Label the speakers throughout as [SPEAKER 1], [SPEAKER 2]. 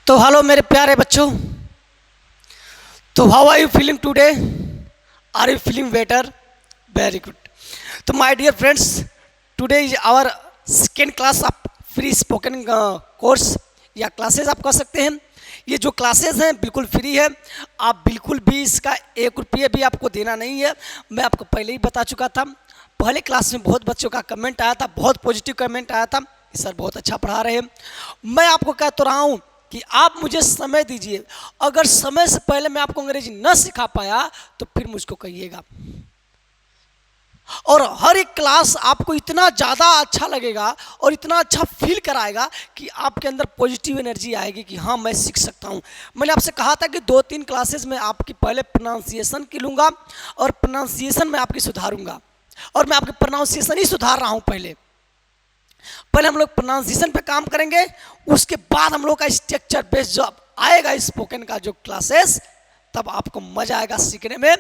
[SPEAKER 1] तो हेलो मेरे प्यारे बच्चों। तो how are you feeling today? Are you feeling better? Very good. तो my dear friends, today is our second class of free spoken course या classes आप कह सकते हैं। ये जो क्लासेस हैं बिल्कुल फ्री है, आप बिल्कुल भी इसका 1 रुपये भी आपको देना नहीं है। मैं आपको पहले ही बता चुका था। पहले क्लास में बहुत बच्चों का कमेंट आया था, बहुत पॉजिटिव कमेंट आया था कि सर बहुत अच्छा पढ़ा रहे हैं। मैं आपको कह तो रहा हूँ कि आप मुझे समय दीजिए। अगर समय से पहले मैं आपको अंग्रेजी न सिखा पाया तो फिर मुझको कहिएगा। और हर एक क्लास आपको इतना ज़्यादा अच्छा लगेगा और इतना अच्छा फील कराएगा कि आपके अंदर पॉजिटिव एनर्जी आएगी कि हाँ मैं सीख सकता हूँ। मैंने आपसे कहा था कि 2-3 क्लासेस में आपकी पहले प्रोनाउंसिएशन की लूँगा और प्रोनाउंसिएशन में आपकी सुधारूँगा। और मैं आपकी प्रोनाउंसिएशन ही सुधार रहा हूँ। पहले हम लोग प्रोनाउंसिएशन पे काम करेंगे, उसके बाद हम लोग का स्ट्रक्चर बेस्ड जो आएगा स्पोकन का जो क्लासेस, तब आपको मजा आएगा सीखने में।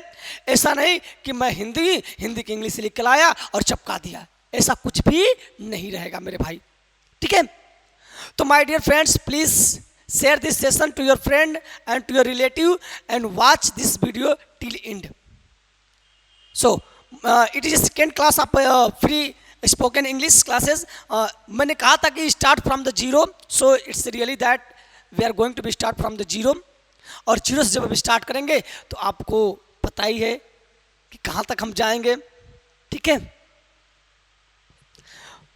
[SPEAKER 1] ऐसा नहीं कि मैं हिंदी की इंग्लिश लिख के लाया और चिपका दिया, ऐसा कुछ भी नहीं रहेगा मेरे भाई, ठीक है। तो my dear friends, please share this session to your friend and to your relative and watch this video till end. So it is second class of free spoken English classes. मैंने कहा था कि start from the zero, so it's really that we are going to be start from the zero. और zero से जब हम start करेंगे तो आपको पता ही है कि कहाँ तक हम जाएंगे, ठीक है।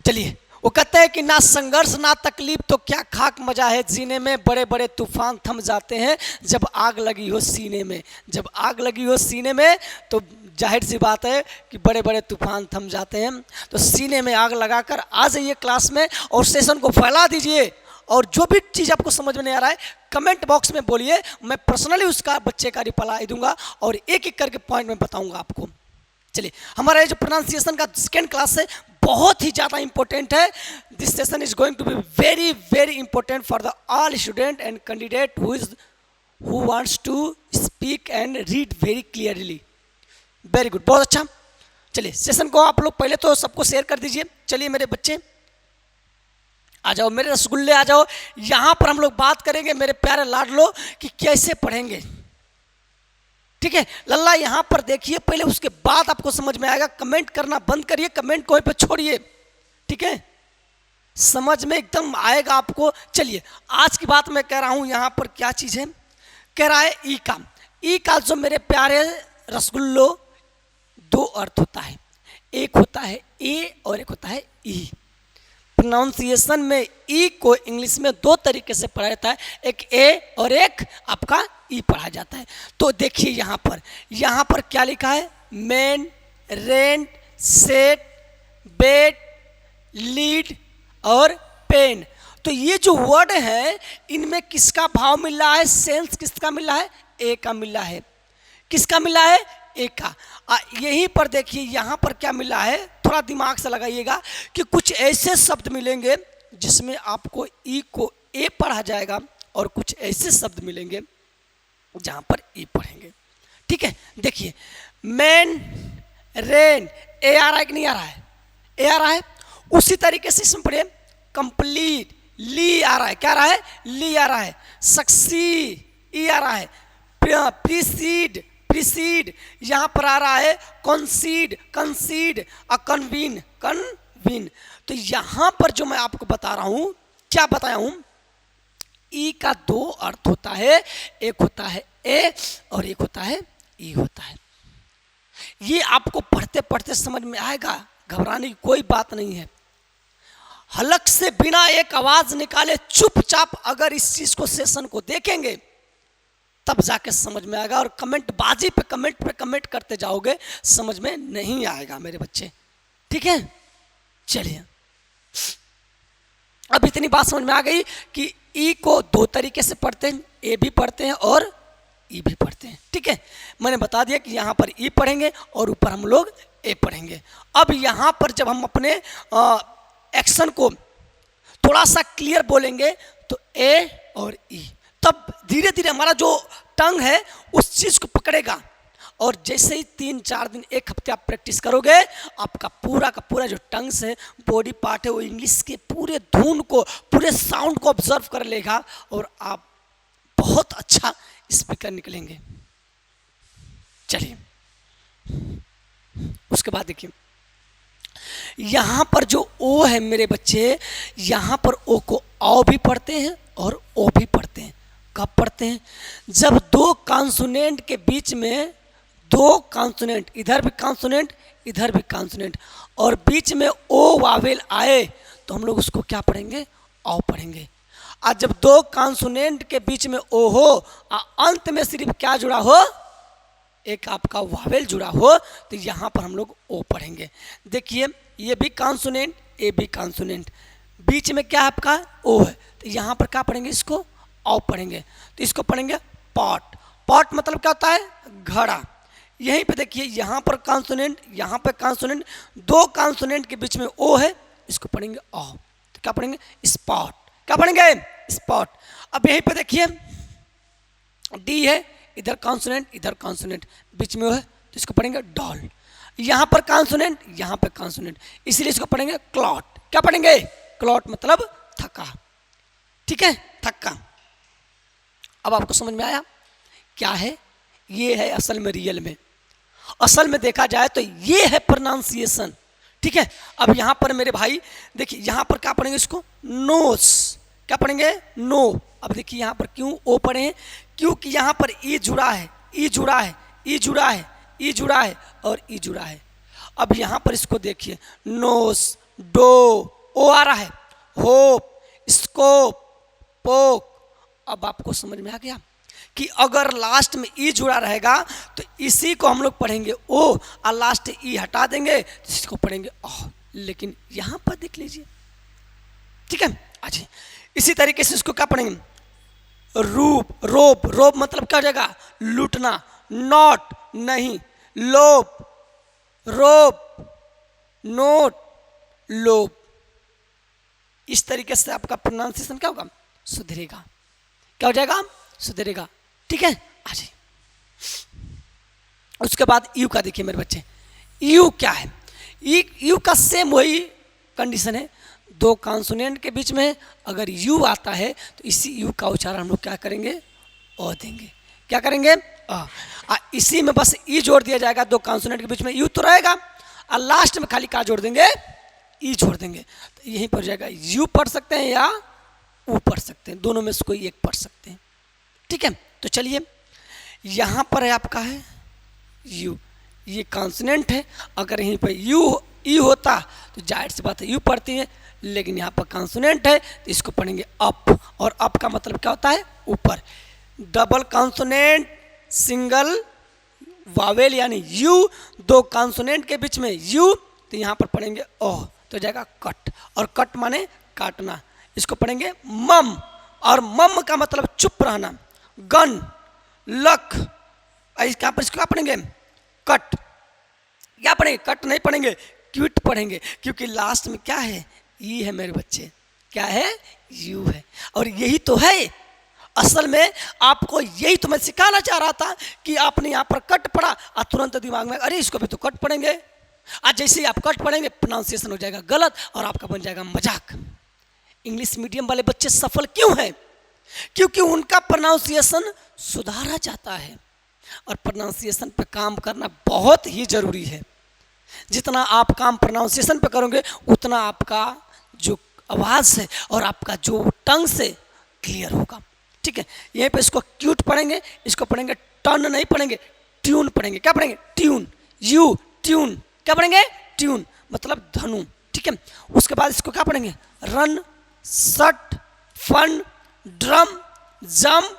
[SPEAKER 1] चलिए, वो कहते हैं कि ना संघर्ष ना तकलीफ तो क्या खाक मजा है जीने में, बड़े बड़े तूफान थम जाते हैं जब आग लगी हो सीने में। जब आग लगी हो सीने में तो जाहिर सी बात है कि बड़े बड़े तूफान थम जाते हैं। तो सीने में आग लगाकर आ जाइए क्लास में और सेशन को फैला दीजिए। और जो भी चीज़ आपको समझ में नहीं आ रहा है कमेंट बॉक्स में बोलिए, मैं पर्सनली उसका बच्चे का रिप्लाई दूंगा और एक एक करके पॉइंट में बताऊंगा आपको। चलिए, हमारा ये जो प्रोनाउंसिएशन का सेकेंड क्लास है बहुत ही ज़्यादा इंपॉर्टेंट है। This session is going to be very very important for the all student and candidate who wants to speak and read very clearly. Very good, बहुत अच्छा। चलिए, सेशन को आप लोग पहले तो सबको शेयर कर दीजिए। चलिए मेरे बच्चे आ जाओ, मेरे रसगुल्ले आ जाओ। यहाँ पर हम लोग बात करेंगे मेरे प्यारे लाडलो कि कैसे पढ़ेंगे, ठीक है। लल्ला यहाँ पर देखिए पहले, उसके बाद आपको समझ में आएगा। कमेंट करना बंद करिए, कमेंट को पे छोड़िए, ठीक है। समझ में एकदम आएगा आपको। चलिए, आज की बात मैं कह रहा हूँ यहाँ पर क्या चीज़ है। कह रहा है ई का। ई का जो मेरे प्यारे रसगुल्लो 2 अर्थ होता है, एक होता है ए और एक होता है ई। प्रोनाउंसिएशन में ई को इंग्लिश में 2 तरीके से पढ़ा जाता है, एक ए और एक आपका ई पढ़ा जाता है। तो देखिए यहाँ पर क्या लिखा है, मेन, रेंट, सेट, बेट, लीड और पेन। तो ये जो वर्ड है इनमें किसका भाव मिल रहा है, सेंस किसका मिल रहा है, ए का मिल रहा है। किसका मिला है, ए का। यहीं पर देखिए यहाँ पर क्या मिला है, थोड़ा दिमाग से लगाइएगा कि कुछ ऐसे शब्द मिलेंगे जिसमें आपको ई को ए पढ़ा जाएगा और कुछ ऐसे शब्द मिलेंगे जहाँ पर ई पढ़ेंगे, ठीक है। देखिए, मैन, रेन, ए आ रहा है कि नहीं आ रहा है, ए आ रहा है। उसी तरीके से इसमें पढ़िए, कंप्लीट, ली आ रहा है, क्या आ रहा है, ली आ रहा है। सक्सीड, ई आ रहा है। प्रीसीड, प्रीसीड यहाँ पर आ रहा है। कॉन्सीड, कंसीड, कन्वीन, कन्वीन। तो यहाँ पर जो मैं आपको बता रहा हूँ, क्या बताया हूँ, ई का 2 अर्थ होता है, एक होता है ए और एक होता है ई होता है। ये आपको पढ़ते पढ़ते समझ में आएगा, घबराने की कोई बात नहीं है। हलक से बिना एक आवाज निकाले चुपचाप अगर इस चीज को सेशन को देखेंगे तब जाके समझ में आएगा। और कमेंट बाजी पे कमेंट करते जाओगे समझ में नहीं आएगा मेरे बच्चे, ठीक है। चलिए, अब इतनी बात समझ में आ गई कि ई को 2 तरीके से पढ़ते हैं, ए भी पढ़ते हैं और ई भी पढ़ते हैं, ठीक है। मैंने बता दिया कि यहाँ पर ई पढ़ेंगे और ऊपर हम लोग ए पढ़ेंगे। अब यहाँ पर जब हम अपने एक्शन को थोड़ा सा क्लियर बोलेंगे तो ए और ई, तब धीरे धीरे हमारा जो टंग है उस चीज़ को पकड़ेगा। और जैसे ही 3-4 दिन, 1 हफ्ते आप प्रैक्टिस करोगे, आपका पूरा का पूरा जो टंग्स है, बॉडी पार्ट है, वो इंग्लिश के पूरे धुन को, पूरे साउंड को ऑब्जर्व कर लेगा और आप बहुत अच्छा स्पीकर निकलेंगे। चलिए उसके बाद देखिए यहां पर जो ओ है मेरे बच्चे, यहां पर ओ को औ भी पढ़ते हैं और ओ भी पढ़ते हैं। कब पढ़ते हैं? जब दो कॉन्सोनेंट के बीच में, दो कॉन्सोनेंट, इधर भी कॉन्सोनेंट इधर भी कॉन्सोनेंट, और बीच में ओ वावेल आए तो हम लोग उसको क्या पढ़ेंगे? औ पढ़ेंगे। आज जब दो कॉन्सोनेंट के बीच में ओ हो और अंत में सिर्फ क्या जुड़ा हो? एक आपका वावेल जुड़ा हो, तो यहां पर हम लोग ओ पढ़ेंगे। देखिए ये भी कॉन्सोनेंट, ए भी कॉन्सोनेंट, बीच में क्या आपका ओ है, तो यहां पर क्या पढ़ेंगे? इसको औ पढ़ेंगे। तो इसको पढ़ेंगे पॉट। पॉट मतलब क्या होता है? घड़ा। यहीं पे देखिए यहां पर कॉन्सोनेंट, यहां पर कॉन्सोनेंट, दो कॉन्सोनेंट के बीच में ओ है, इसको पढ़ेंगे औ। तो क्या पढ़ेंगे? स्पॉट। क्या पढ़ेंगे? स्पॉट। अब यहीं पे देखिए डी है, इधर कॉन्सोनेंट इधर कॉन्सोनेंट, बीच में वो है, तो इसको पढ़ेंगे डॉल। यहां पर कॉन्सोनेंट यहां पर कॉन्सोनेंट, इसलिए इसको पढ़ेंगे क्लॉट। क्या पढ़ेंगे? क्लॉट मतलब थका। ठीक है, थक्का। अब आपको समझ में आया क्या है? ये है असल में, रियल में, असल में देखा जाए तो ये है प्रोनाउंसिएशन। ठीक है, अब यहां पर मेरे भाई देखिए यहां पर क्या पढ़ेंगे? इसको नोस। क्या पढ़ेंगे? नो। अब देखिए यहां पर क्यों ओ पढ़े हैं? क्योंकि यहां पर ई जुड़ा है, ई जुड़ा है, ई जुड़ा है, ई जुड़ा है और ई जुड़ा है। अब यहां पर इसको देखिए नोस, डो, ओ आ रहा है, होप, स्कोप, पोक। अब आपको समझ में आ गया कि अगर लास्ट में ई जुड़ा रहेगा तो इसी को हम लोग पढ़ेंगे ओ, और लास्ट ई हटा देंगे तो इसको पढ़ेंगे ओ। लेकिन यहां पर देख लीजिए, ठीक है। अच्छा, इसी तरीके से इसको क्या पढ़ेंगे? रूप, रोप। रोप मतलब क्या हो जाएगा? लूटना। नॉट नहीं, लोप, रोप, नोट, लोप। इस तरीके से आपका प्रोनाउंसिएशन क्या होगा? सुधरेगा। क्या हो जाएगा? सुधरेगा। ठीक है। आज उसके बाद यू का देखिए मेरे बच्चे, यू क्या है? यू का सेम वही कंडीशन है, दो कॉन्सोनेंट के बीच में अगर यू आता है तो इसी यू का उच्चारण हम लोग क्या करेंगे? ओ देंगे। क्या करेंगे? इसी में बस ई जोड़ दिया जाएगा, दो कॉन्सोनेंट के बीच में यू तो रहेगा और लास्ट में खाली क्या जोड़ देंगे? ई जोड़ देंगे। तो यहीं पर जाएगा, यू पढ़ सकते हैं या ऊ पढ़ सकते हैं, दोनों में से कोई एक पढ़ सकते हैं। ठीक है, तो चलिए यहां पर है आपका है यू, ये कॉन्सोनेंट है। अगर यहीं पर यू ई होता तो जाहिर सी बात है यू पढ़ती है, लेकिन यहाँ पर कॉन्सोनेंट है तो इसको पढ़ेंगे अप। और अप का मतलब क्या होता है? ऊपर। डबल कॉन्सोनेंट, सिंगल वावेल यानी यू, दो कॉन्सोनेंट के बीच में यू, तो यहाँ पर पढ़ेंगे ओह, तो जाएगा कट। और कट माने काटना, इसको पढ़ेंगे मम। और मम का मतलब चुप रहना। गन, लक, यहाँ पर इसको क्या पढ़ेंगे? कट। क्या पढ़ेंगे? कट नहीं पढ़ेंगे, क्विट पढ़ेंगे, क्योंकि लास्ट में क्या है? ई है मेरे बच्चे। क्या है? यू है। और यही तो है असल में, आपको यही तो मैं सिखाना चाह रहा था कि आपने यहाँ पर कट पढ़ा और तुरंत दिमाग में अरे इसको भी तो कट पढ़ेंगे। आज जैसे ही आप कट पढ़ेंगे प्रोनाउंसिएशन हो जाएगा गलत और आपका बन जाएगा मजाक। इंग्लिश मीडियम वाले बच्चे सफल क्यों हैं? क्योंकि उनका प्रोनाउंसिएशन सुधारा जाता है, और प्रोनाउंसिएशन पे काम करना बहुत ही जरूरी है। जितना आप काम प्रोनाउंसिएशन पे करोगे उतना आपका जो आवाज़ है और आपका जो टंग से क्लियर होगा। ठीक है, यहीं पे इसको क्यूट पढ़ेंगे, इसको पढ़ेंगे टर्न नहीं पढ़ेंगे, ट्यून पढ़ेंगे। क्या पढ़ेंगे? ट्यून। You tune. क्या पढ़ेंगे? ट्यून मतलब धनु। ठीक है, उसके बाद इसको क्या पढ़ेंगे? रन, सट, फन, ड्रम, जम।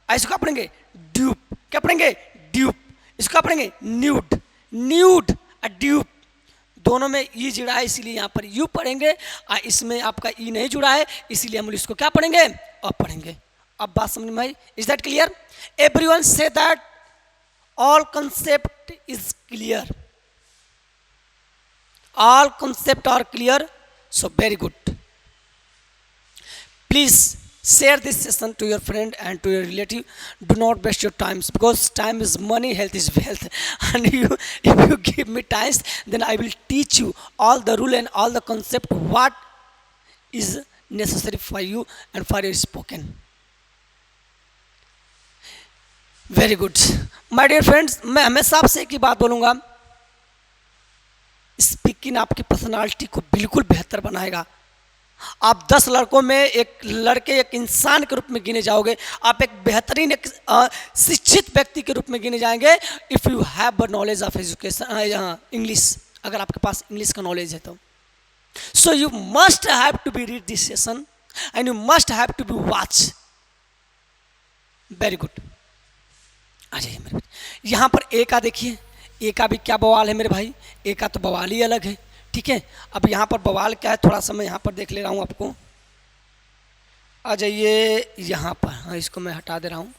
[SPEAKER 1] इसको क्या पढ़ेंगे? ड्यूप। क्या पढ़ेंगे? ड्यूप। इसको क्या पढ़ेंगे? न्यूड। न्यूड और ड्यूप, दोनों में ई जुड़ा है इसीलिए यहाँ पर यू पढ़ेंगे, और इसमें आपका ई नहीं जुड़ा है इसीलिए हम इसको क्या पढ़ेंगे? अब पढ़ेंगे। अब बात समझ में आई? Is that clear? Everyone say that all concept is clear. All concept are clear, so very good. Please share this session to your friend and to your relative. Do not waste your time, because time is money, health is wealth. And if you give me time, then I will teach you all the rule and all the concept what is necessary for you and for your spoken. Very good my dear friends, मैं हमेशा आपसे एक ही बात बोलूँगा, speaking आपकी personality को बिल्कुल बेहतर बनाएगा। आप 10 लड़कों में एक लड़के एक इंसान के रूप में गिने जाओगे, आप एक बेहतरीन एक शिक्षित व्यक्ति के रूप में गिने जाएंगे if you have knowledge of education English, अगर आपके पास इंग्लिश का नॉलेज है तो। So you must have to be read this session and you must have to be watch. Very good, आ जाइए मेरे भाई, यहाँ पर ए का देखिए, ए का भी क्या बवाल है मेरे भाई, ए का तो बवाल ही अलग है। ठीक है, अब यहाँ पर बवाल क्या है थोड़ा सा मैं यहाँ पर देख ले रहा हूँ आपको। आ जाइए यहाँ पर, हाँ इसको मैं हटा दे रहा हूँ।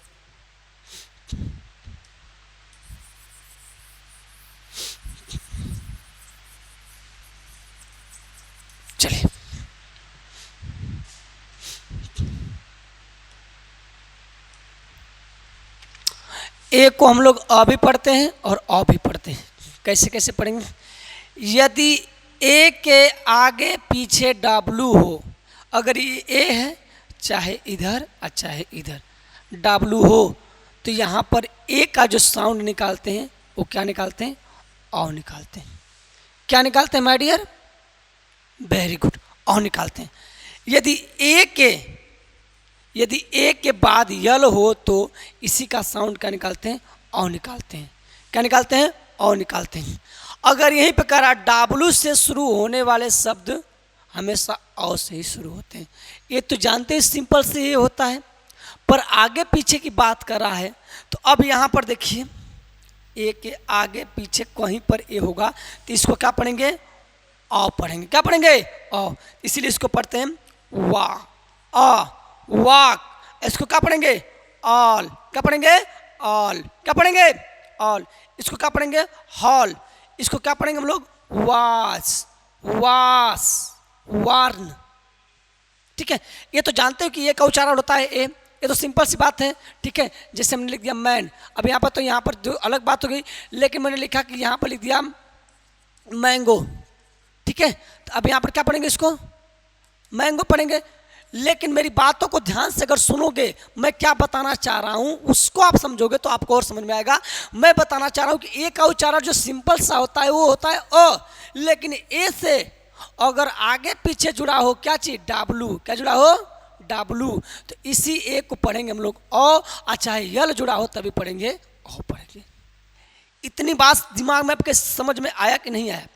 [SPEAKER 1] चलिए ए को हम लोग अ भी पढ़ते हैं और अ भी पढ़ते हैं। कैसे कैसे पढ़ेंगे? यदि ए के आगे पीछे डब्लू हो, अगर ये ए है चाहे इधर और चाहे इधर डब्लू हो, तो यहाँ पर ए का जो साउंड निकालते हैं वो क्या निकालते हैं? औ निकालते हैं। क्या निकालते हैं माय डियर? वेरी गुड, औ निकालते हैं। यदि ए के बाद यल हो तो इसी का साउंड क्या निकालते हैं? औ निकालते हैं। क्या निकालते हैं? औ निकालते हैं। अगर यहीं पर कह रहा डब्लू से शुरू होने वाले शब्द हमेशा औ से ही शुरू होते हैं, ये तो जानते हैं सिंपल से ये होता है, पर आगे पीछे की बात कर रहा है। तो अब यहाँ पर देखिए ए के आगे पीछे कहीं पर ए होगा तो इसको क्या पढ़ेंगे? औ पढ़ेंगे। क्या पढ़ेंगे? औ। इसीलिए इसको पढ़ते हैं वा, अ, वाक। इसको क्या पढ़ेंगे? ऑल। क्या पढ़ेंगे? ऑल। क्या पढ़ेंगे? ऑल। इसको क्या पढ़ेंगे? हॉल। इसको क्या पढ़ेंगे हम लोग? वास, वास, वार्न। ठीक है, ये तो जानते हो कि ये का उच्चारण होता है ए, ये तो सिंपल सी बात है। ठीक है, जैसे हमने लिख दिया मैन, अब यहाँ पर तो यहाँ पर जो अलग बात हो गई, लेकिन मैंने लिखा कि यहाँ पर लिख दिया मैंगो। ठीक है, तो अब यहाँ पर क्या पढ़ेंगे? इसको मैंगो पढ़ेंगे। लेकिन मेरी बातों को ध्यान से अगर सुनोगे, मैं क्या बताना चाह रहा हूँ उसको आप समझोगे तो आपको और समझ में आएगा। मैं बताना चाह रहा हूँ कि ए का उच्चारण जो सिंपल सा होता है वो होता है अ, लेकिन ए से अगर आगे पीछे जुड़ा हो क्या चीज? डब्लू। क्या जुड़ा हो? डब्लू। तो इसी ए को पढ़ेंगे हम लोग अ, चाहे यल जुड़ा हो तभी पढ़ेंगे अ पढ़ेंगे। इतनी बात दिमाग में आपके समझ में आया कि नहीं आया?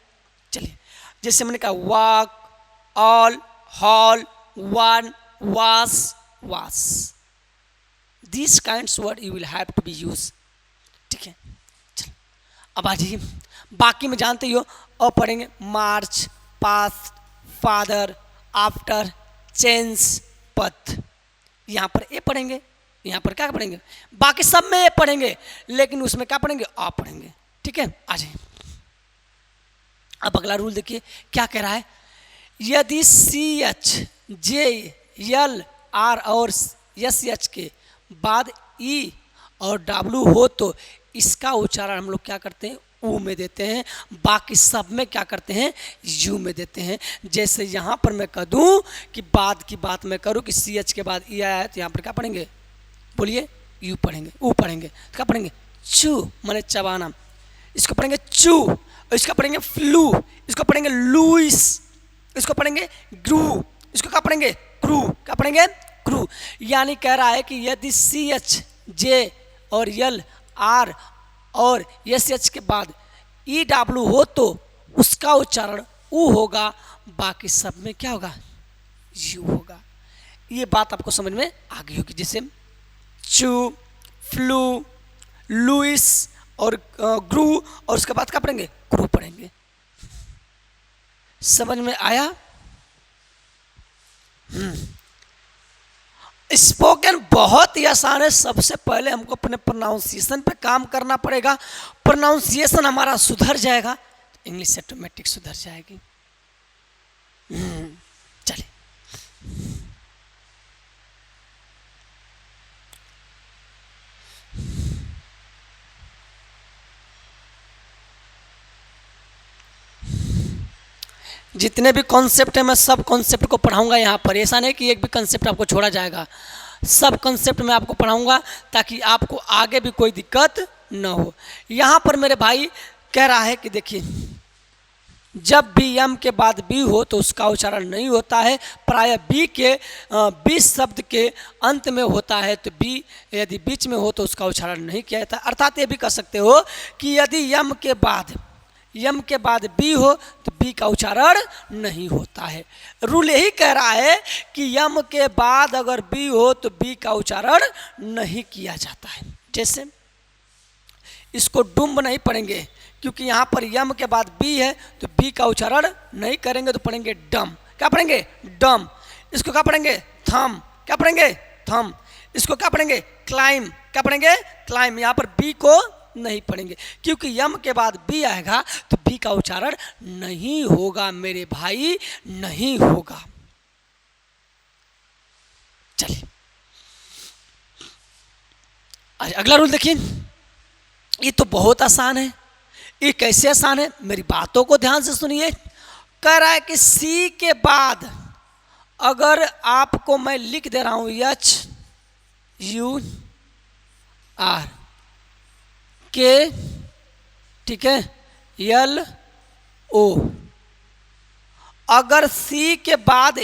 [SPEAKER 1] चलिए, जैसे मैंने कहा walk, all, hall, one, was, was. These kinds word you will have to be used. ठीक है, चलो अब आ जाइए, बाकी में जानते ही हो और पढ़ेंगे मार्च, पास्ट, फादर, आफ्टर, चेंज, पथ। यहाँ पर ए पढ़ेंगे, यहाँ पर क्या पढ़ेंगे? बाकी सब में ए पढ़ेंगे, लेकिन उसमें क्या पढ़ेंगे? आ पढ़ेंगे। ठीक है, आ जाइए। अब अगला रूल देखिए क्या कह रहा है। यदि C H, J, L, R और एस एच के बाद ई और डब्लू हो तो इसका उच्चारण हम लोग क्या करते हैं? ऊ में देते हैं। बाकी सब में क्या करते हैं? यू में देते हैं। जैसे यहाँ पर मैं कह दूँ कि बाद की बात मैं करूँ कि सी एच के बाद ई आया है तो यहाँ पर क्या पढ़ेंगे? बोलिए, यू पढ़ेंगे, ऊ पढ़ेंगे। क्या पढ़ेंगे? चू, माने चबाना। इसको पढ़ेंगे चू, इसका पढ़ेंगे फ्लू, इसको पढ़ेंगे लुइस, इसको पढ़ेंगे ग्रू, इसको क्या पढ़ेंगे? क्रू। क्या पढ़ेंगे? क्रू। यानी कह रहा है कि यदि सी एच, जे और यल, आर और एस एच के बाद ई डब्लू हो तो उसका उच्चारण ऊ होगा, बाकी सब में क्या होगा? यू होगा। ये बात आपको समझ में आ गई होगी। जैसे चू, फ्लू, लुइस और ग्रू, और उसके बाद क्या पढ़ेंगे? क्रू पढ़ेंगे। समझ में आया? स्पोकन बहुत ही आसान है। सबसे पहले हमको अपने प्रोनाउंसिएशन पे काम करना पड़ेगा। प्रोनाउंसिएशन हमारा सुधर जाएगा तो इंग्लिश ऑटोमेटिक सुधर जाएगी। चलिए, जितने भी कॉन्सेप्ट है मैं सब कॉन्सेप्ट को पढ़ाऊंगा यहाँ पर। ऐसा नहीं कि एक भी कॉन्सेप्ट आपको छोड़ा जाएगा, सब कंसेप्ट मैं आपको पढ़ाऊंगा ताकि आपको आगे भी कोई दिक्कत न हो। यहाँ पर मेरे भाई कह रहा है कि देखिए, जब भी यम के बाद बी हो तो उसका उच्चारण नहीं होता है, प्राय बी के बी शब्द के अंत में होता है, तो बी यदि बीच में हो तो उसका उच्चारण नहीं किया जाता। अर्थात ये भी कह सकते हो कि यदि यम के बाद बी हो तो बी का उच्चारण नहीं होता है। रूल यही कह रहा है कि यम के बाद अगर बी हो तो बी का उच्चारण नहीं किया जाता है। जैसे इसको डुम्ब नहीं पढ़ेंगे क्योंकि यहाँ पर यम के बाद बी है, तो बी का उच्चारण नहीं करेंगे तो पढ़ेंगे डम। क्या पढ़ेंगे? डम। इसको क्या पढ़ेंगे? थम। क्या पढ़ेंगे? थम। इसको क्या पढ़ेंगे? क्लाइम। क्या पढ़ेंगे? क्लाइम। यहाँ पर बी को नहीं पढ़ेंगे क्योंकि यम के बाद बी आएगा तो बी का उच्चारण नहीं होगा मेरे भाई, नहीं होगा। चलिए अगला रूल देखिए, ये तो बहुत आसान है। ये कैसे आसान है, मेरी बातों को ध्यान से सुनिए। कह रहा है कि सी के बाद अगर आपको मैं लिख दे रहा हूं HUR के, ठीक है, LO, अगर सी के बाद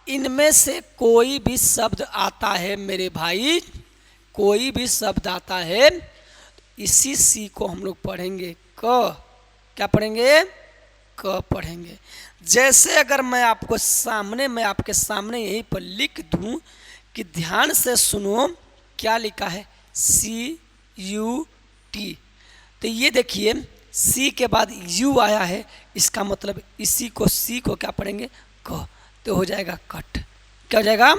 [SPEAKER 1] इनमें से कोई भी शब्द आता है मेरे भाई, कोई भी शब्द आता है, इसी सी को हम लोग पढ़ेंगे क। क्या पढ़ेंगे? क पढ़ेंगे। जैसे अगर मैं आपके सामने यहीं पर लिख दूं कि ध्यान से सुनो, क्या लिखा है? CUT। तो ये देखिए सी के बाद यू आया है, इसका मतलब इसी को सी को क्या पढ़ेंगे? क। तो हो जाएगा कट। क्या हो जाएगा?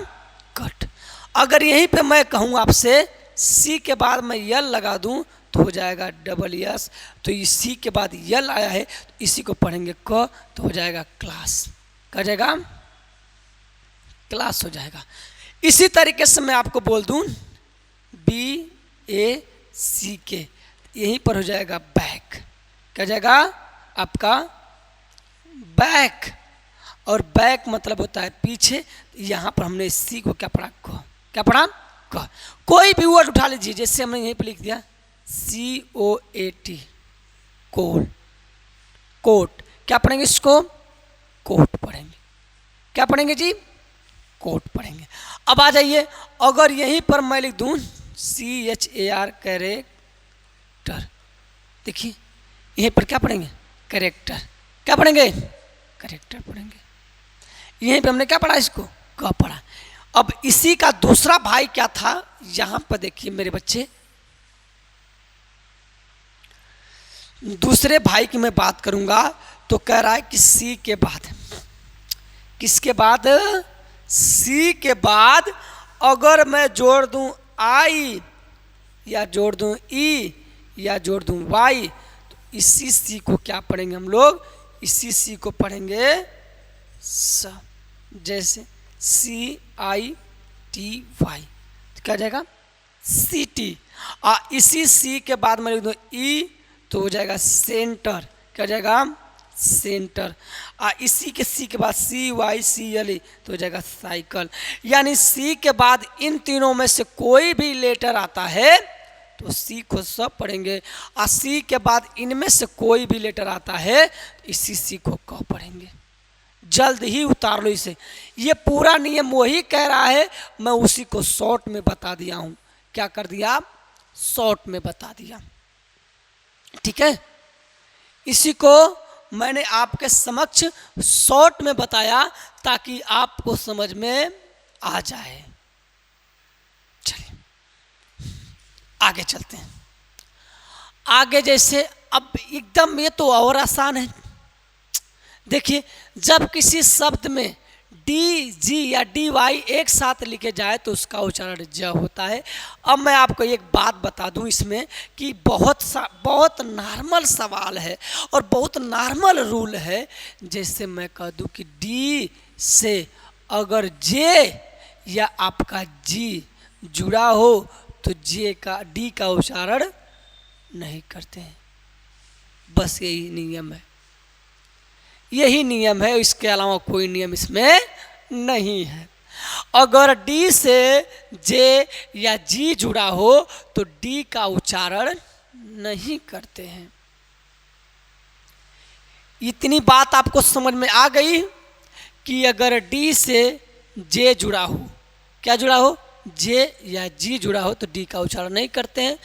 [SPEAKER 1] कट। अगर यहीं पे मैं कहूँ आपसे सी के बाद मैं यल लगा दूं तो हो जाएगा SS। तो इसी के बाद यल आया है तो इसी को पढ़ेंगे क, तो हो जाएगा क्लास। क्या हो जाएगा? क्लास हो जाएगा। इसी तरीके से मैं आपको बोल दूं BACK, यहीं पर हो जाएगा बैक। क्या जाएगा? आपका बैक। और बैक मतलब होता है पीछे। यहाँ पर हमने सी को क्या पढ़ा? क। क्या पढ़ा? क। कोई भी वर्ड उठा लीजिए, जैसे हमने यहीं पर लिख दिया COAT, कोट। कोट। क्या पढ़ेंगे इसको? कोट पढ़ेंगे। क्या पढ़ेंगे जी? कोट पढ़ेंगे। अब आ जाइए, अगर यहीं पर मैं लिख दूं CHAR, कैरेक्टर, देखिए यहीं पर क्या पढ़ेंगे? कैरेक्टर। क्या पढ़ेंगे? कैरेक्टर पढ़ेंगे। यहीं पर हमने क्या पढ़ा? इसको क पढ़ा। अब इसी का दूसरा भाई क्या था? यहां पर देखिए मेरे बच्चे, दूसरे भाई की मैं बात करूंगा तो कह रहा है कि सी के बाद, किसके बाद? सी के बाद अगर मैं जोड़ दूं आई या जोड़ दूं ई या जोड़ दूं वाई, तो इसी सी को क्या पढ़ेंगे हम लोग? इसी सी को पढ़ेंगे स। जैसे CITY, तो क्या जाएगा? CT। इसी सी के बाद मैं लिख दूं ई तो हो जाएगा सेंटर। क्या जाएगा? सेंटर। इसी के सी के बाद CYCLE तो हो जाएगा साइकिल। यानी सी के बाद इन तीनों में से कोई भी लेटर आता है तो सी को सब पढ़ेंगे, और सी के बाद इनमें से कोई भी लेटर आता है तो इसी सी को क पढ़ेंगे। जल्द ही उतार लो इसे। ये पूरा नियम वही कह रहा है, मैं उसी को शॉर्ट में बता दिया हूं। क्या कर दिया? शॉर्ट में बता दिया। ठीक है, इसी को मैंने आपके समक्ष शॉर्ट में बताया ताकि आपको समझ में आ जाए। चलिए आगे चलते हैं। आगे जैसे अब एकदम ये तो और आसान है। देखिए, जब किसी शब्द में DG या DY एक साथ लिखे जाए तो उसका उच्चारण ज होता है। अब मैं आपको एक बात बता दूं इसमें कि बहुत नॉर्मल सवाल है और बहुत नॉर्मल रूल है। जैसे मैं कह दूं कि D से अगर J या आपका G जुड़ा हो तो D का उच्चारण नहीं करते हैं। बस यही नियम है, यही नियम है, इसके अलावा कोई नियम इसमें नहीं है। अगर डी से जे या जी जुड़ा हो तो डी का उच्चारण नहीं करते हैं। इतनी बात आपको समझ में आ गई कि अगर डी से जे जुड़ा हो, क्या जुड़ा हो, जे या जी जुड़ा हो तो डी का उच्चारण नहीं करते हैं।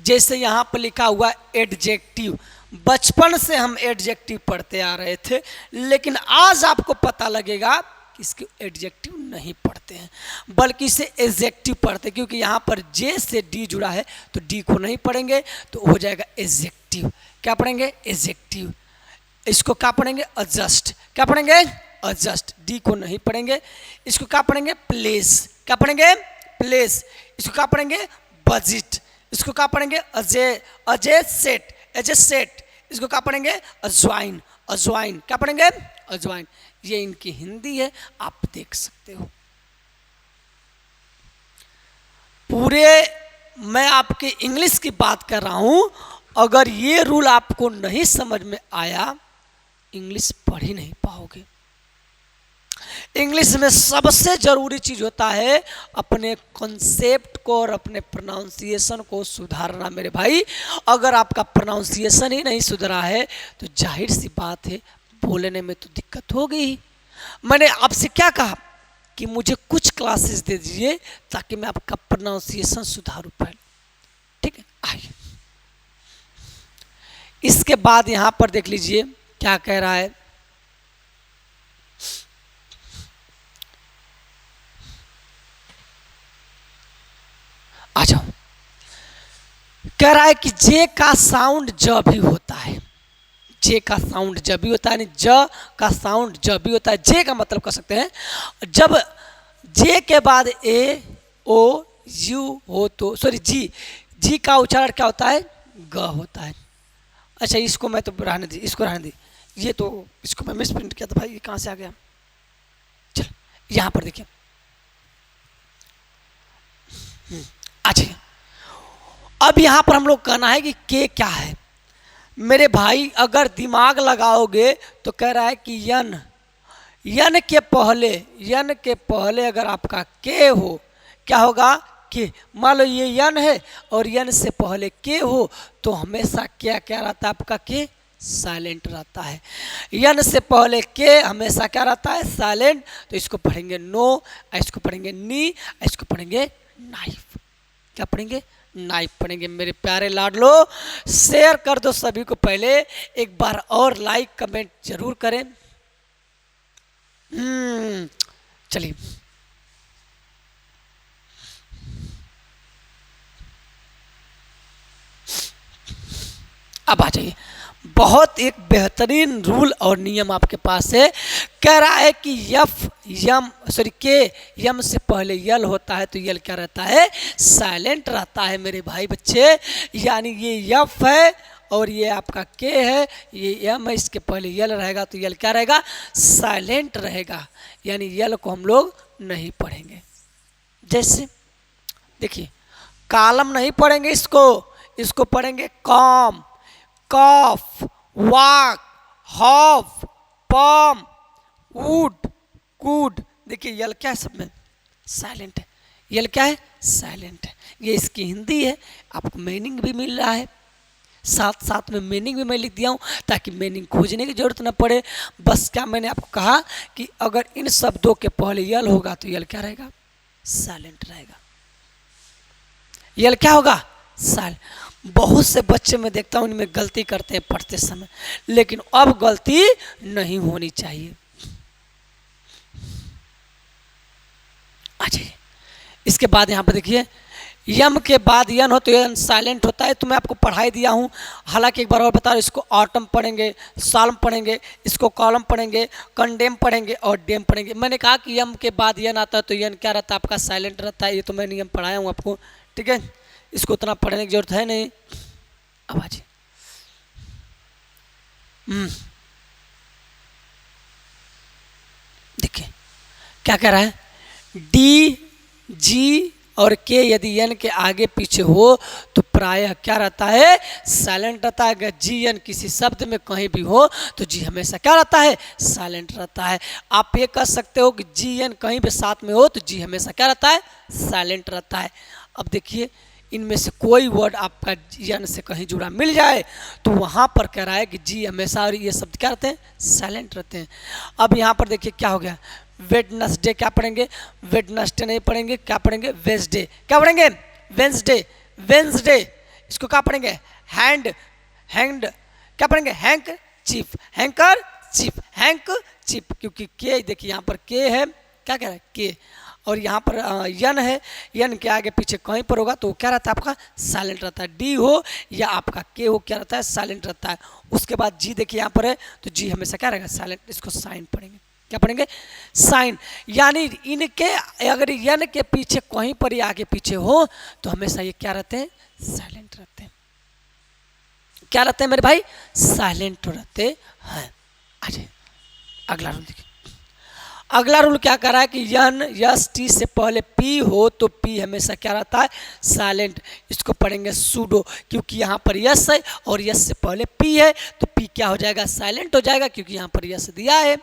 [SPEAKER 1] जैसे यहाँ पर लिखा हुआ एडजेक्टिव, बचपन से हम एडजेक्टिव पढ़ते आ रहे थे, लेकिन आज आपको पता लगेगा कि इसके एडजेक्टिव नहीं पढ़ते हैं बल्कि इसे एडजेक्टिव पढ़ते हैं, क्योंकि यहाँ पर जे से डी जुड़ा है तो डी को नहीं पढ़ेंगे तो हो जाएगा एडजेक्टिव। क्या पढ़ेंगे, एडजेक्टिव। इसको क्या पढ़ेंगे, एडजस्ट। क्या पढ़ेंगे, एडजस्ट। डी को नहीं पढ़ेंगे। इसको क्या पढ़ेंगे, प्लेस। क्या पढ़ेंगे, प्लेस। इसको क्या पढ़ेंगे, बजट। इसको क्या पढ़ेंगे, अजेसेट, एजेसेट। इसको क्या पढ़ेंगे, अजवाइन, अजवाइन। क्या पढ़ेंगे, अजवाइन। ये इनकी हिंदी है, आप देख सकते हो। पूरे मैं आपके इंग्लिश की बात कर रहा हूं। अगर ये रूल आपको नहीं समझ में आया, इंग्लिश पढ़ ही नहीं पाओगे। इंग्लिश में सबसे जरूरी चीज होता है अपने कॉन्सेप्ट को और अपने प्रोनाउंसिएशन को सुधारना मेरे भाई। अगर आपका प्रोनाउंसिएशन ही नहीं सुधरा है तो जाहिर सी बात है बोलने में तो दिक्कत होगी। मैंने आपसे क्या कहा कि मुझे कुछ क्लासेस दे दीजिए ताकि मैं आपका प्रोनाउंसिएशन सुधारूं पहले, ठीक है। आइए, इसके बाद यहां पर देख लीजिए क्या कह रहा है। आ जाओ, कह रहा है कि जे का साउंड ज भी होता है। जे का साउंड जब भी होता है, यानी ज का साउंड जब भी होता है। जे का मतलब कर सकते हैं जब जे के बाद ए ओ यू हो तो, सॉरी जी, जी का उच्चारण क्या होता है, ग होता है। अच्छा, इसको मैं तो रहने दी, इसको रहने दी। ये तो इसको मैं मिसप्रिंट किया था भाई, ये कहाँ से आ गया। चल यहाँ पर देखिए, अच्छा अब यहाँ पर हम लोग कहना है कि के क्या है मेरे भाई। अगर दिमाग लगाओगे तो कह रहा है कि यन, यन के पहले, यन के पहले अगर आपका के हो, क्या होगा, के। मान लो ये यन है और यन से पहले के हो तो हमेशा क्या क्या रहता है आपका, के साइलेंट रहता है। यन से पहले के हमेशा क्या रहता है, साइलेंट। तो इसको पढ़ेंगे नो, इसको पढ़ेंगे नी, इसको पढ़ेंगे नाइफ। क्या पढ़ेंगे, नाइफ पढ़ेंगे। मेरे प्यारे लाडलो, शेयर कर दो सभी को। पहले एक बार और लाइक कमेंट जरूर करें। चलिए, अब आ जाइए। बहुत एक बेहतरीन रूल और नियम आपके पास है। कह रहा है कि यफ यम, सॉरी के यम से पहले यल होता है तो यल क्या रहता है, साइलेंट रहता है मेरे भाई बच्चे। यानी ये यफ है और ये आपका के है, ये यम है, इसके पहले यल रहेगा तो यल क्या रहेगा, साइलेंट रहेगा। यानी यल को हम लोग नहीं पढ़ेंगे। जैसे देखिए, कालम नहीं पढ़ेंगे, इसको पढ़ेंगे calm, calf, walk, half, palm, would, could. देखिए यल क्या है, सब में साइलेंट है। यल क्या है, साइलेंट है। ये इसकी हिंदी है, आपको मीनिंग भी मिल रहा है, साथ साथ में मीनिंग भी मैं लिख दिया हूँ ताकि मीनिंग खोजने की जरूरत न पड़े। बस क्या मैंने आपको कहा कि अगर इन शब्दों के पहले यल होगा तो यल क्या रहेगा, साइलेंट रहेगा। यल क्या होगा, साइलेंट। बहुत से बच्चे मैं देखता हूँ इनमें गलती करते हैं पढ़ते समय, लेकिन अब गलती नहीं होनी चाहिए। अच्छा, इसके बाद यहाँ पर देखिए, यम के बाद यन हो तो यन साइलेंट होता है। तो मैं आपको पढ़ाई दिया हूँ, हालांकि एक बार और बता रहा हूँ। इसको ऑटम पढ़ेंगे, साल्म पढ़ेंगे, इसको कॉलम पढ़ेंगे, कंडेम पढ़ेंगे और डेम पढ़ेंगे। मैंने कहा कि यम के बाद यन आता है तो यन क्या रहता है आपका, साइलेंट रहता है। ये तो मैं नियम पढ़ाया हूँ आपको, ठीक है। इसको उतना पढ़ने की जरूरत है नहीं। अब आ देखिए क्या कह रहा है, डी, जी और के यदि एन के आगे पीछे हो तो प्रायः क्या रहता है, साइलेंट रहता है। अगर जी एन किसी शब्द में कहीं भी हो तो जी हमेशा क्या रहता है, साइलेंट रहता है। आप ये कह सकते हो कि जी एन कहीं भी साथ में हो तो जी हमेशा क्या रहता है, साइलेंट रहता है। अब देखिए इनमें से कोई वर्ड आपका जी एन से कहीं जुड़ा मिल जाए तो वहाँ पर कह रहा है कि जी हमेशा और ये शब्द क्या रहते हैं, साइलेंट रहते हैं। अब यहाँ पर देखिए क्या हो गया, वेडनेसडे क्या पढ़ेंगे, वेडनेसडे नहीं पढ़ेंगे, क्या पढ़ेंगे, वेंसडे। क्या पढ़ेंगे, वेंसडे। वेंसडे इसको क्या पढ़ेंगे, हैंड हैंड क्या पढ़ेंगे, hang chief, hanker chief, hang chief. क्योंकि के देखिए यहाँ पर के है, क्या कह रहा है, के, और यहाँ पर यन है, यन के आगे पीछे कहीं पर होगा तो क्या रहता है आपका, साइलेंट रहता है। डी हो या आपका के हो क्या रहता है, साइलेंट रहता है। उसके बाद जी देखिए यहाँ पर है तो जी हमेशा क्या रहेगा, साइलेंट। इसको साइन पढ़ेंगे, क्या पढ़ेंगे, साइन। यानी इनके अगर यन के पीछे कहीं पर ही आगे पीछे हो तो हमेशा ये क्या रहते हैं, साइलेंट रहते हैं। क्या रहते हैं मेरे भाई, साइलेंट रहते हैं। आइए अगला रूल देखिए। अगला रूल क्या कर रहा है कि यन यस टी से पहले पी हो तो पी हमेशा क्या रहता है, साइलेंट। इसको पढ़ेंगे सूडो, क्योंकि यहाँ पर यस है और यस से पहले पी है तो पी क्या हो जाएगा, साइलेंट हो जाएगा, क्योंकि यहाँ पर यस दिया है।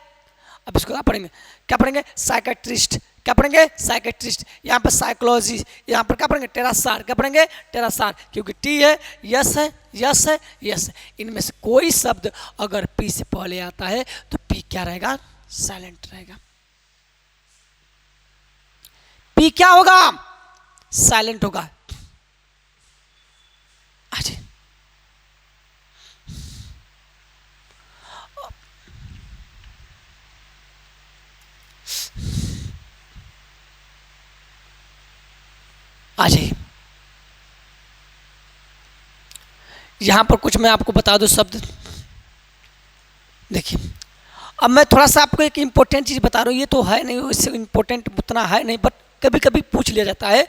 [SPEAKER 1] अब इसको क्या पढ़ेंगे, क्या पढ़ेंगे, साइकेट्रिस्ट। क्या पढ़ेंगे, साइकेट्रिस्ट। यहाँ पर साइकोलॉजी, यहाँ पर क्या पढ़ेंगे, टेरासार। क्या पढ़ेंगे, टेरासार, क्योंकि टी है, यस है, यस है, यस है। इनमें से कोई शब्द अगर पी से पहले आता है तो पी क्या रहेगा, साइलेंट रहेगा। पी क्या होगा, साइलेंट होगा। अच्छा आ जाइए, यहां पर कुछ मैं आपको बता दूं शब्द। देखिए अब मैं थोड़ा सा आपको एक इंपॉर्टेंट चीज बता रहा हूं, ये तो है नहीं, इससे इंपॉर्टेंट उतना है नहीं, बट कभी कभी पूछ लिया जाता है।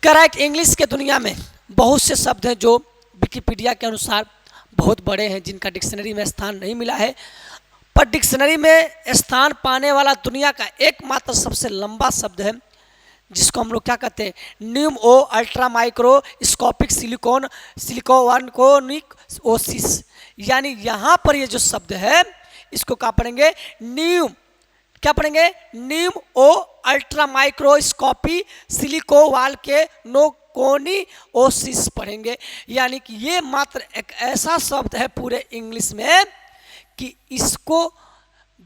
[SPEAKER 1] कह रहा है कि इंग्लिश के दुनिया में बहुत से शब्द हैं जो विकिपीडिया के अनुसार बहुत बड़े हैं, जिनका डिक्शनरी में स्थान नहीं मिला है, पर डिक्शनरी में स्थान पाने वाला दुनिया का एकमात्र सबसे लंबा शब्द है, जिसको हम लोग क्या कहते हैं, pneumonoultramicroscopicsilicovolcanoconiosis. यानी यहाँ पर ये जो शब्द है इसको क्या पढ़ेंगे, न्यूम, क्या पढ़ेंगे, न्यूम ओ अल्ट्रा माइक्रोस्कोपी सिलिकोवाल के नोकोनी ओसिस पढ़ेंगे। यानी कि ये मात्र एक ऐसा शब्द है पूरे इंग्लिश में कि इसको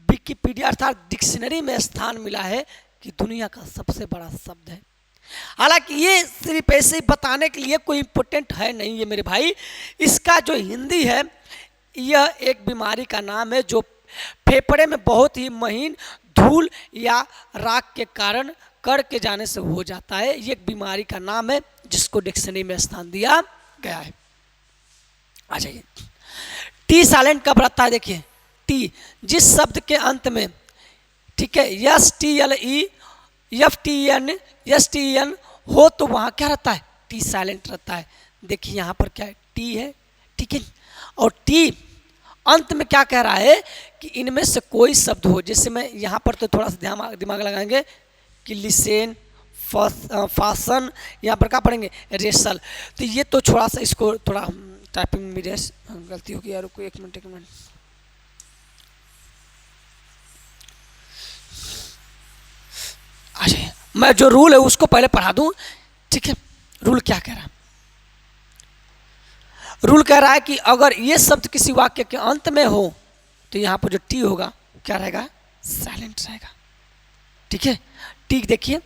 [SPEAKER 1] विकिपीडिया अर्थात डिक्शनरी में स्थान मिला है कि दुनिया का सबसे बड़ा शब्द है। हालांकि ये सिर्फ ऐसे ही बताने के लिए कोई इंपॉर्टेंट है नहीं है मेरे भाई। इसका जो हिंदी है, यह एक बीमारी का नाम है जो फेफड़े में बहुत ही महीन धूल या राख के कारण कड़ के जाने से हो जाता है। ये एक बीमारी का नाम है जिसको डिक्शनरी में स्थान दिया गया है। आ जाइए, टी साइलेंट कब रहता है, देखिए टी जिस शब्द के अंत में, ठीक है, S T L E F T N S T N हो तो वहाँ क्या रहता है, टी साइलेंट रहता है। देखिए यहाँ पर क्या है, टी है, ठीक है, और टी अंत में क्या कह रहा है कि इनमें से कोई शब्द हो, जैसे मैं यहाँ पर तो थोड़ा सा दिमाग लगाएंगे कि लिसेन, फासन, यहाँ पर क्या पढ़ेंगे, रेसल। तो ये तो थोड़ा सा इसको थोड़ा टाइपिंग में गलती होगी यार, कोई एक मिनट। अच्छा मैं जो रूल है उसको पहले पढ़ा दूं, ठीक है। रूल क्या कह रहा है, रूल कह रहा है कि अगर ये शब्द किसी वाक्य के अंत में हो तो यहाँ पर जो टी होगा क्या रहेगा, साइलेंट रहेगा, ठीक है। टी देखिए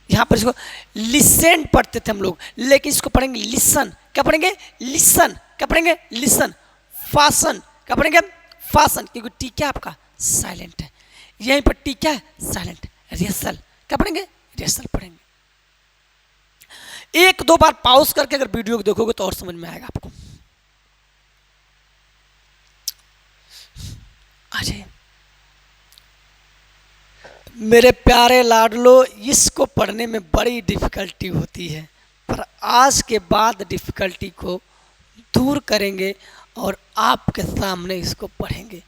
[SPEAKER 1] यहाँ पर इसको लिसन पढ़ते थे हम लोग, लेकिन इसको पढ़ेंगे लिसन। क्या पढ़ेंगे, लिसन। क्या पढ़ेंगे, लिसन। फासन, क्या पढ़ेंगे, फासन, क्योंकि टी क्या आपका साइलेंट है। यहीं पर टी क्या है, साइलेंट। रेसल, क्या पढ़ेंगे, रेसल पढ़ेंगे। एक दो बार पॉज करके अगर वीडियो को देखोगे तो और समझ में आएगा आपको। आइए मेरे प्यारे लाडलो, इसको पढ़ने में बड़ी डिफिकल्टी होती है, पर आज के बाद डिफिकल्टी को दूर करेंगे और आपके सामने इसको पढ़ेंगे।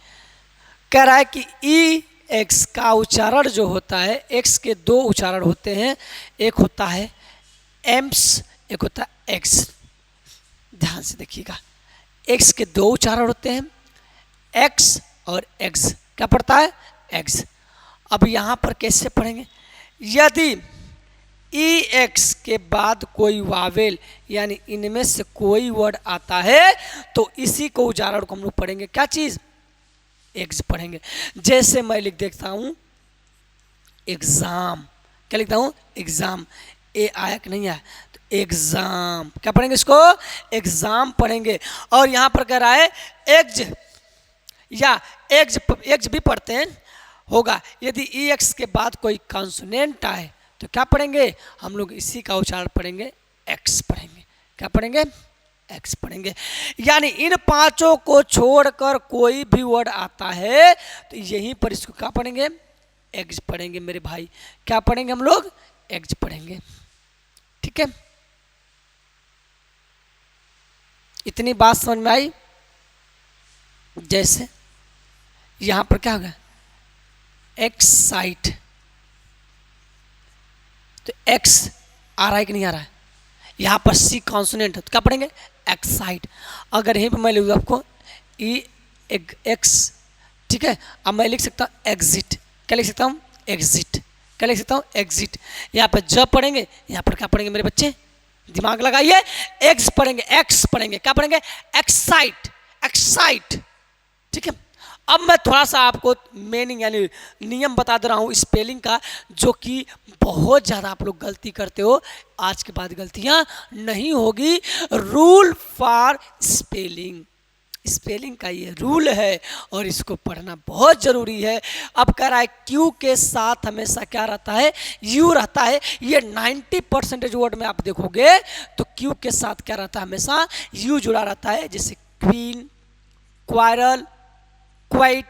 [SPEAKER 1] कह रहा है कि ई एक्स का उच्चारण जो होता है, एक्स के दो उच्चारण होते हैं, एक होता है एम्स, एक होता है एक्स। ध्यान से देखिएगा, एक्स के दो उच्चारण होते हैं, एक्स और एग्स। क्या पढ़ता है? एग्स। अब यहां पर कैसे पढ़ेंगे? यदि ई एक्स के बाद कोई वावेल यानी इनमें से कोई वर्ड आता है तो इसी को उच्चारण को हम लोग पढ़ेंगे क्या चीज? एग्स पढ़ेंगे। जैसे मैं लिख देता हूं एग्जाम, क्या लिखता हूं? एग्जाम। ए आया कि नहीं आया? तो एग्जाम। क्या पढ़ेंगे इसको? एग्जाम पढ़ेंगे। और यहां पर कह रहा है एग्ज या एग्ज भी पढ़ते हैं, होगा। यदि ई एक्स के बाद कोई कॉन्सोनेंट आए तो क्या पढ़ेंगे? हम लोग इसी का उच्चारण पढ़ेंगे, एक्स पढ़ेंगे। क्या पढ़ेंगे? एक्स पढ़ेंगे। यानी इन पांचों को छोड़कर कोई भी वर्ड आता है तो यहीं पर इसको क्या पढ़ेंगे? एग्ज पढ़ेंगे मेरे भाई। क्या पढ़ेंगे हम लोग? एग्ज पढ़ेंगे। ठीक है, इतनी बात समझ में आई? जैसे यहां पर क्या होगा? एक्साइट, तो एक्स आ रहा है कि नहीं आ रहा है? यहां पर सी कॉन्सोनेंट है तो क्या पढ़ेंगे? एक्साइट। अगर यहीं पर मैं लिख दूं आपको ई एक्स, ठीक है, अब मैं लिख सकता हूं एग्जिट। क्या लिख सकता हूं? एग्जिट। क्या लिख सकता हूं? एग्जिट। यहां पर जब पढ़ेंगे, यहां पर क्या पढ़ेंगे मेरे बच्चे? दिमाग लगाइए, एक्स पढ़ेंगे, एक्स पढ़ेंगे। क्या पढ़ेंगे? Excite, excite. ठीक है, अब मैं थोड़ा सा आपको मीनिंग यानी नियम बता दे रहा हूँ स्पेलिंग का, जो कि बहुत ज़्यादा आप लोग गलती करते हो। आज के बाद गलतियाँ नहीं होगी। रूल फॉर स्पेलिंग, स्पेलिंग का ये रूल है और इसको पढ़ना बहुत ज़रूरी है। अब कह रहा है क्यू के साथ हमेशा क्या रहता है? यू रहता है। ये 90% वर्ड में आप देखोगे तो क्यू के साथ क्या रहता है? हमेशा यू जुड़ा रहता है। जैसे क्वीन, क्वारल, क्वाइट,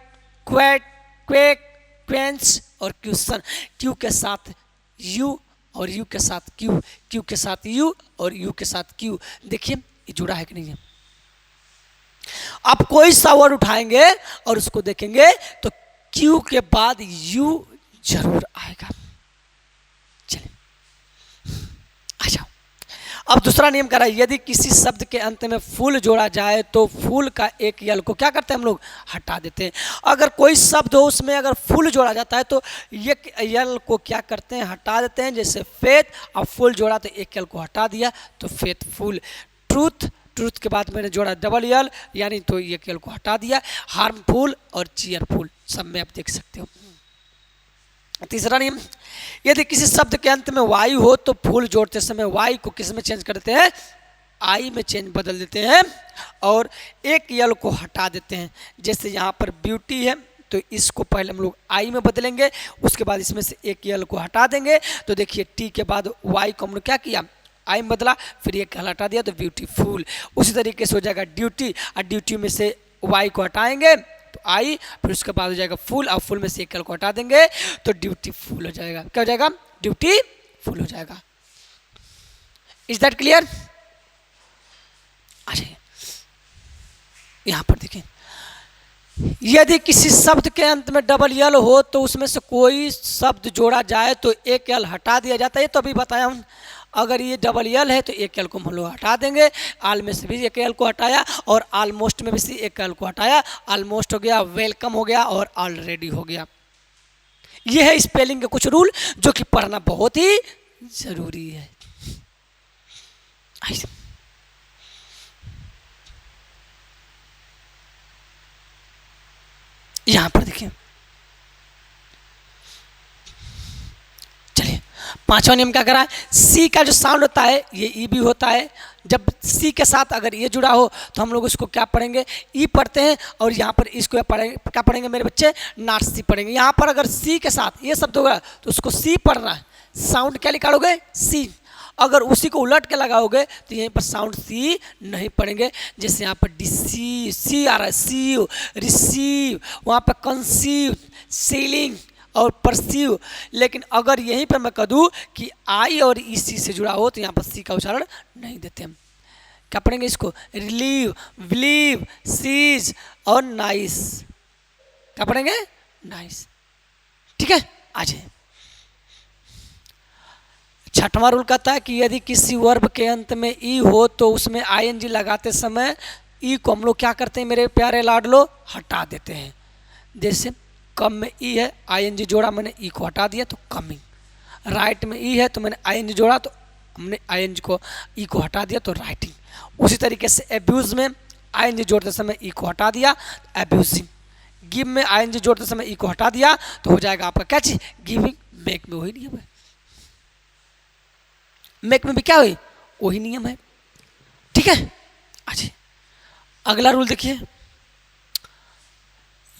[SPEAKER 1] क्वेट, क्वेक, क्वेंस और क्वेश्चन। क्यू के साथ यू और यू के साथ क्यू, क्यू के साथ यू और यू के साथ क्यू। देखिए ये जुड़ा है कि नहीं है? आप कोई सा वर्ड उठाएंगे और उसको देखेंगे तो क्यू के बाद यू जरूर आएगा। चलिए आ जाओ। अब दूसरा नियम कह रहा है यदि किसी शब्द के अंत में फुल जोड़ा जाए तो फुल का एक यल को क्या करते हैं हम लोग? हटा देते हैं। अगर कोई शब्द हो उसमें अगर फुल जोड़ा जाता है तो एक यल को क्या करते हैं? हटा देते हैं। जैसे फेथ, अब फुल जोड़ा तो एक यल को हटा दिया तो फेथफुल। ट्रूथ, ट्रूथ के बाद मैंने जोड़ा डबल यल यानी तो एक यल को हटा दिया। हार्मफुल और चीयरफुल सब में आप देख सकते हो। तीसरा नियम, यदि किसी शब्द के अंत में वाई हो तो फुल जोड़ते समय वाई को किस में चेंज कर देते हैं? आई में चेंज बदल देते हैं और एक यल को हटा देते हैं। जैसे यहाँ पर ब्यूटी है तो इसको पहले हम लोग आई में बदलेंगे, उसके बाद इसमें से एक यल को हटा देंगे। तो देखिए टी के बाद वाई को हम लोग क्या किया? आई में बदला, फिर एक यल हटा दिया तो ब्यूटीफुल। उसी तरीके से हो जाएगा ड्यूटी, और ड्यूटी में से वाई को हटाएंगे तो आई, फिर उसके बाद हो जाएगा फुल, और फुल में से एक यल को हटा देंगे तो ड्यूटी फुल हो जाएगा। क्या हो जाएगा? ड्यूटी फुल हो जाएगा। Is that clear? आ जाइए यहां पर देखिए, यदि किसी शब्द के अंत में डबल यल हो तो उसमें से कोई शब्द जोड़ा जाए तो एक यल हटा दिया जाता है। तो अभी बताया हूं, अगर ये डबल यल है तो एक यल को हम लोग हटा देंगे। आल में से भी एक यल को हटाया और ऑलमोस्ट में भी से एक यल को हटाया। ऑलमोस्ट हो गया, वेलकम हो गया और ऑलरेडी हो गया। ये है स्पेलिंग के कुछ रूल जो कि पढ़ना बहुत ही जरूरी है। यहां पर देखिए, चलिए पांचवा नियम क्या करा है? सी का जो साउंड होता है ये ई भी होता है। जब सी के साथ अगर ये जुड़ा हो तो हम लोग उसको क्या पढ़ेंगे? ई पढ़ते हैं। और यहाँ पर इसको क्या पढ़ेंगे मेरे बच्चे? नॉट सी पढ़ेंगे। यहाँ पर अगर सी के साथ ये शब्द होगा तो उसको सी पढ़ना है। साउंड क्या निकालोगे? सी। अगर उसी को उलट के लगाओगे तो यहीं पर साउंड सी नहीं पढ़ेंगे। जैसे यहाँ पर डिसीव, सी आ रहा है, सीव, रिसीव, वहाँ पर कंसीव, सीलिंग और परसीव। लेकिन अगर यहीं पर मैं कह दूँ कि आई और ई सी से जुड़ा हो तो यहाँ पर सी का उच्चारण नहीं देते हम। क्या पढ़ेंगे इसको? रिलीव, बिलीव, सीज और नाइस। क्या पढ़ेंगे? नाइस। ठीक है, आ जाए। छठवां रूल कहता है कि यदि किसी वर्ब के अंत में ई हो तो उसमें आईएनजी लगाते समय ई को हम लोग क्या करते हैं मेरे प्यारे लाडलो, हटा देते हैं। जैसे कम में ई है, आईएनजी जोड़ा, मैंने ई को हटा दिया तो कमिंग। राइट में ई है तो मैंने आईएनजी जोड़ा तो हमने आईएनजी को ई को हटा दिया तो राइटिंग। उसी तरीके से एब्यूज में आईएनजी जोड़ते समय ई को हटा दिया तो एब्यूजिंग। गिव में आईएनजी जोड़ते समय ई को हटा दिया तो हो जाएगा आपका क्या चीज, गिविंग। मेक में वही नियम है, मेक में भी क्या हुई, वही नियम है। ठीक है। अच्छा, अगला रूल देखिए,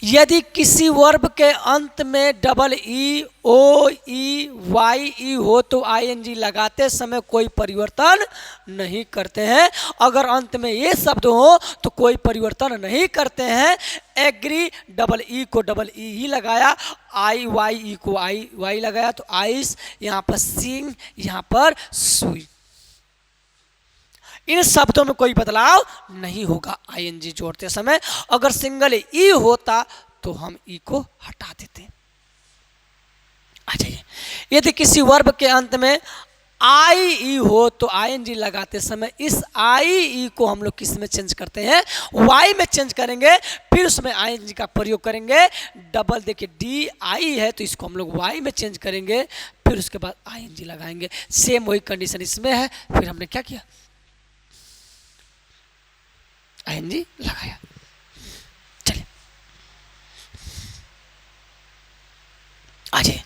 [SPEAKER 1] यदि किसी वर्ब के अंत में डबल ई, ओ, ई, वाई, ई हो तो आईएनजी लगाते समय कोई परिवर्तन नहीं करते हैं। अगर अंत में ये शब्द हो तो कोई परिवर्तन नहीं करते हैं। एग्री, डबल ई को डबल ई ही लगाया, आई वाई ई को आई वाई लगाया तो आइस, यहाँ पर सिंग, यहाँ पर सुई। इन शब्दों में कोई बदलाव नहीं होगा आईएनजी जोड़ते समय। अगर सिंगल ई होता तो हम ई को हटा देते। आ जाइए, यदि किसी वर्ब के अंत में आई ई हो तो आईएनजी लगाते समय इस आई ई को हम लोग किस में चेंज करते हैं, वाई में चेंज करेंगे, फिर उसमें आईएनजी का प्रयोग करेंगे। डबल देखिए डी आई है तो इसको हम लोग वाई में चेंज करेंगे, फिर उसके बाद आईएनजी लगाएंगे। सेम वही कंडीशन इसमें है। फिर हमने क्या किया, आईएनजी लगाया। चलिए आइए,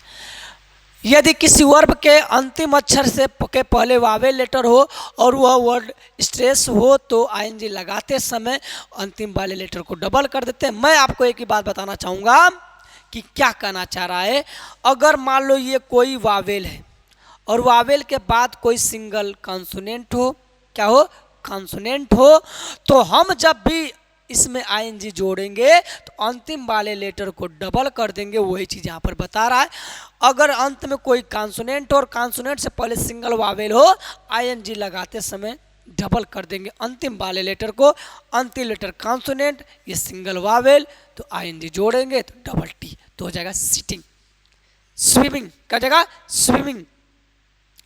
[SPEAKER 1] यदि किसी वर्ब के अंतिम अक्षर से के पहले वावेल लेटर हो और वह वर्ड स्ट्रेस हो तो आईएनजी लगाते समय अंतिम वाले लेटर को डबल कर देते हैं। मैं आपको एक ही बात बताना चाहूँगा कि क्या कहना चाह रहा है। अगर मान लो ये कोई वावेल है और वावेल के बाद कोई सिंगल कॉन्सोनेंट हो, क्या हो, कॉन्सोनेंट हो, तो हम जब भी इसमें आईएनजी जोड़ेंगे तो अंतिम वाले लेटर को डबल कर देंगे। वही चीज़ यहाँ पर बता रहा है। अगर अंत में कोई कॉन्सोनेंट हो और कॉन्सोनेंट से पहले सिंगल वावेल हो, आईएनजी लगाते समय डबल कर देंगे अंतिम वाले लेटर को। अंतिम लेटर कॉन्सोनेंट, ये सिंगल वावेल, तो आईएनजी जोड़ेंगे तो डबल टी, तो हो जाएगा सिटिंग। स्विमिंग क्या जाएगा, स्विमिंग।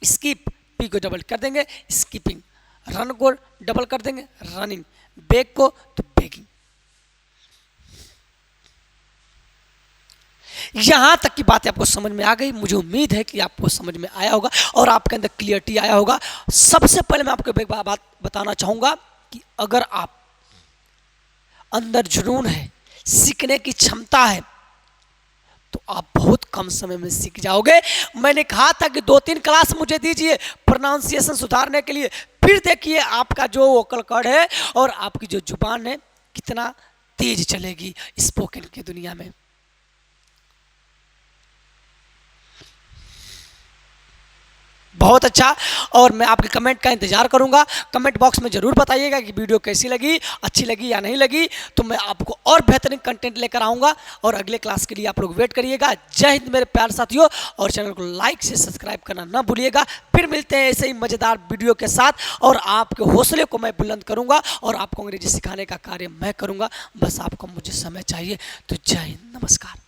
[SPEAKER 1] स्किप, पी को डबल कर देंगे, स्किपिंग। रन को डबल कर देंगे, रनिंग। बेग को तो बेगिंग। यहां तक की बातें आपको समझ में आ गई। मुझे उम्मीद है कि आपको समझ में आया होगा और आपके अंदर क्लियरिटी आया होगा। सबसे पहले मैं आपको एक बात बताना चाहूंगा कि अगर आप अंदर जुनून है, सीखने की क्षमता है, तो आप बहुत कम समय में सीख जाओगे। मैंने कहा था कि 2-3 क्लास मुझे दीजिए प्रोनाउंसिएशन सुधारने के लिए, फिर देखिए आपका जो वोकल कॉर्ड है और आपकी जो जुबान है कितना तेज चलेगी स्पोकन की दुनिया में। बहुत अच्छा। और मैं आपके कमेंट का इंतजार करूंगा। कमेंट बॉक्स में जरूर बताइएगा कि वीडियो कैसी लगी, अच्छी लगी या नहीं लगी, तो मैं आपको और बेहतरीन कंटेंट लेकर आऊंगा। और अगले क्लास के लिए आप लोग वेट करिएगा। जय हिंद मेरे प्यारे साथियों, और चैनल को लाइक से सब्सक्राइब करना ना भूलिएगा। फिर मिलते हैं ऐसे ही मजेदार वीडियो के साथ, और आपके हौसले को मैं बुलंद करूंगा और आपको अंग्रेजी सिखाने का कार्य मैं करूंगा। बस आपको मुझे समय चाहिए। तो जय हिंद, नमस्कार।